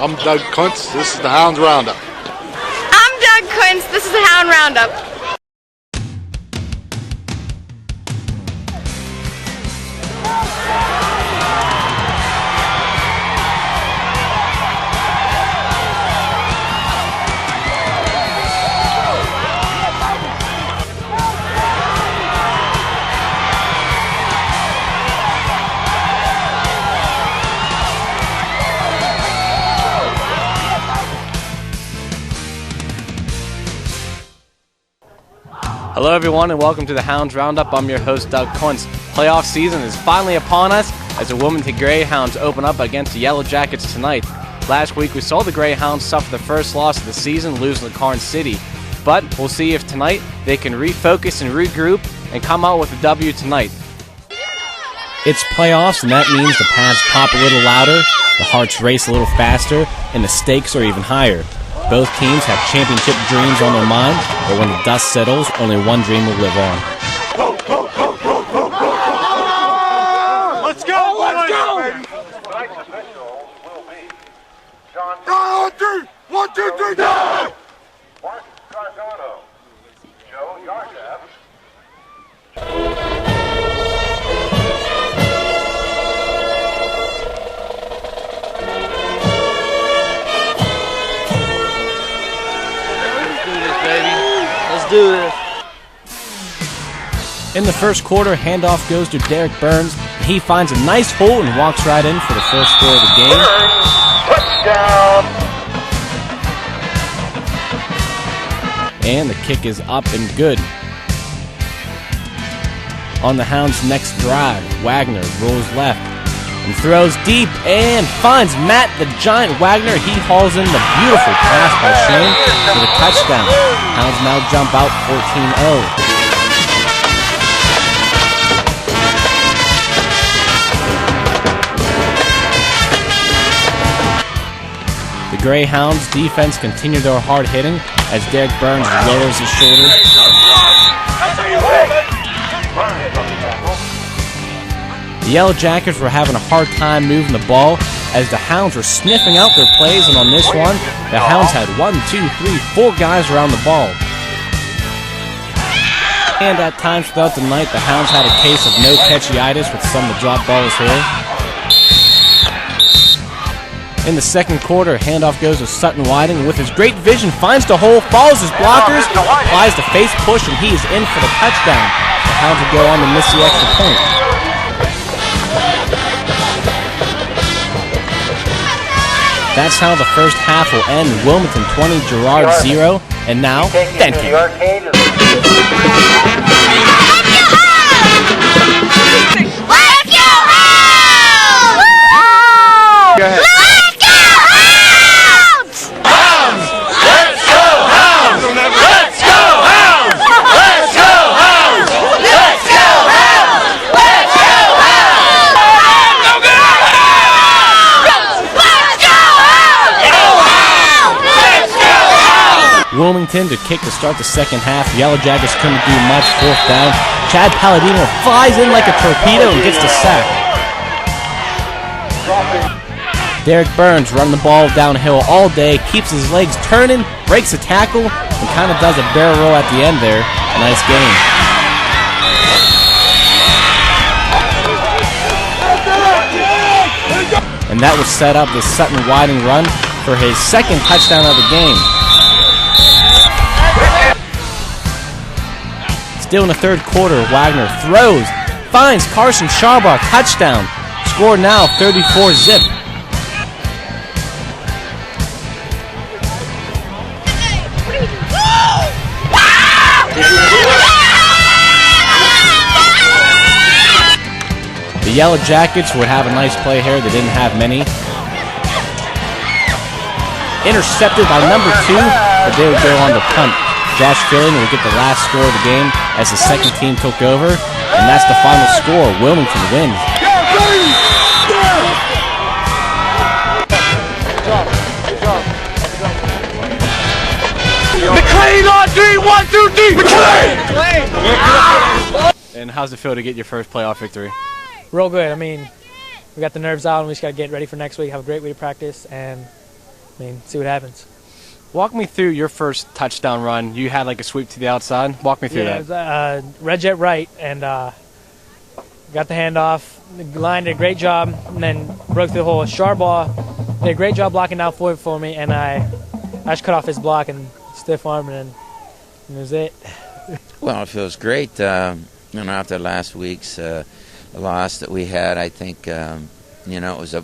I'm Doug Kuntz. This is the Hounds Roundup. I'm Doug Kuntz. This is the Hound Roundup. Hello everyone and welcome to the Hounds Roundup. I'm your host Doug Kuntz. Playoff season is finally upon us as the Wilmingtn Greyhounds open up against the Yellow Jackets tonight. Last week we saw the Greyhounds suffer the first loss of the season, losing to Karn City. But we'll see if tonight they can refocus and regroup and come out with a W tonight. It's playoffs and that means the pads pop a little louder, the hearts race a little faster, and the stakes are even higher. Both teams have championship dreams on their mind, but when the dust settles, only one dream will live on. Let's go! Let's go! Tonight's official will be John. 1, 2, 3, go! Mark Cardano, Joe Yardab. Do this. In the first quarter, handoff goes to Derek Burns. He finds a nice hole and walks right in for the first score of the game. Touchdown! And the kick is up and good. On the Hounds' next drive, Wagner rolls left and throws deep and finds Matt the Giant Wagner. He hauls in the beautiful pass by Shane for the touchdown. Hounds now jump out 14-0. The Greyhounds defense continue their hard hitting as Derek Burns lowers his shoulder. The Yellow Jackets were having a hard time moving the ball as the Hounds were sniffing out their plays, and on this one, the Hounds had 1, 2, 3, 4 guys around the ball. And at times throughout the night, the Hounds had a case of no-catchiitis with some of the drop balls here. In the second quarter, handoff goes to Sutton Whiting. With his great vision, finds the hole, follows his blockers, applies the face push, and he is in for the touchdown. The Hounds will go on to miss the extra point. That's how the first half will end. Wilmingtn 20, Girard 0, and now Denton. Let's go Hounds! Go ahead. Let's go Hounds! Hounds! Let's go Hounds! Let's go Hounds! Let's go Hounds! Let's go Hounds! Let's go Hounds! Go get Wilmingtn to kick to start the second half. Yellow Jackets couldn't do much. Fourth down. Chad Palladino flies in like a torpedo and gets the sack. Derek Burns running the ball downhill all day, keeps his legs turning, breaks a tackle, and kind of does a barrel roll at the end there. A nice game. And that will set up the Sutton Whiting run for his second touchdown of the game. Still in the third quarter, Wagner throws, finds Carson Sharbaugh, touchdown. Score now 34-zip. The Yellow Jackets would have a nice play here. They didn't have many. Intercepted by number 2, but they would go on to punt. Josh Fillion will get the last score of the game as the second team took over, and that's the final score. Wilmingtn wins. McLean on 3, 1, 2, 3, McLean! And how's it feel to get your first playoff victory? Real good. I mean, we got the nerves out and we just got to get ready for next week, have a great week of practice, and see what happens. Walk me through your first touchdown run. You had like a sweep to the outside. Walk me through that. It was, red jet right, and got the handoff. The line did a great job, and then broke through the hole. Charbonnet did a great job blocking down forward for me, and I just cut off his block and stiff arm, and that was it. Well, it feels great. After last week's loss that we had, I think it was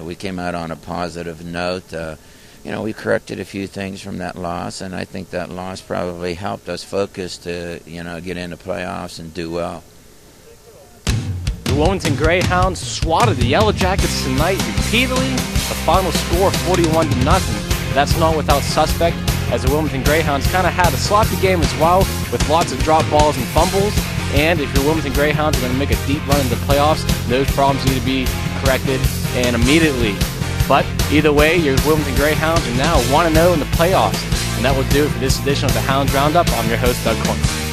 we came out on a positive note. We corrected a few things from that loss, and I think that loss probably helped us focus to get into playoffs and do well. The Wilmingtn Greyhounds swatted the Yellow Jackets tonight repeatedly. The final score 41-0. That's not without suspect, as the Wilmingtn Greyhounds kind of had a sloppy game as well, with lots of drop balls and fumbles. And if your Wilmingtn Greyhounds are going to make a deep run into the playoffs, those problems need to be corrected and immediately. But either way, your Wilmingtn Greyhounds are now 1-0 in the playoffs. And that will do it for this edition of the Hounds Roundup. I'm your host, Doug Coins.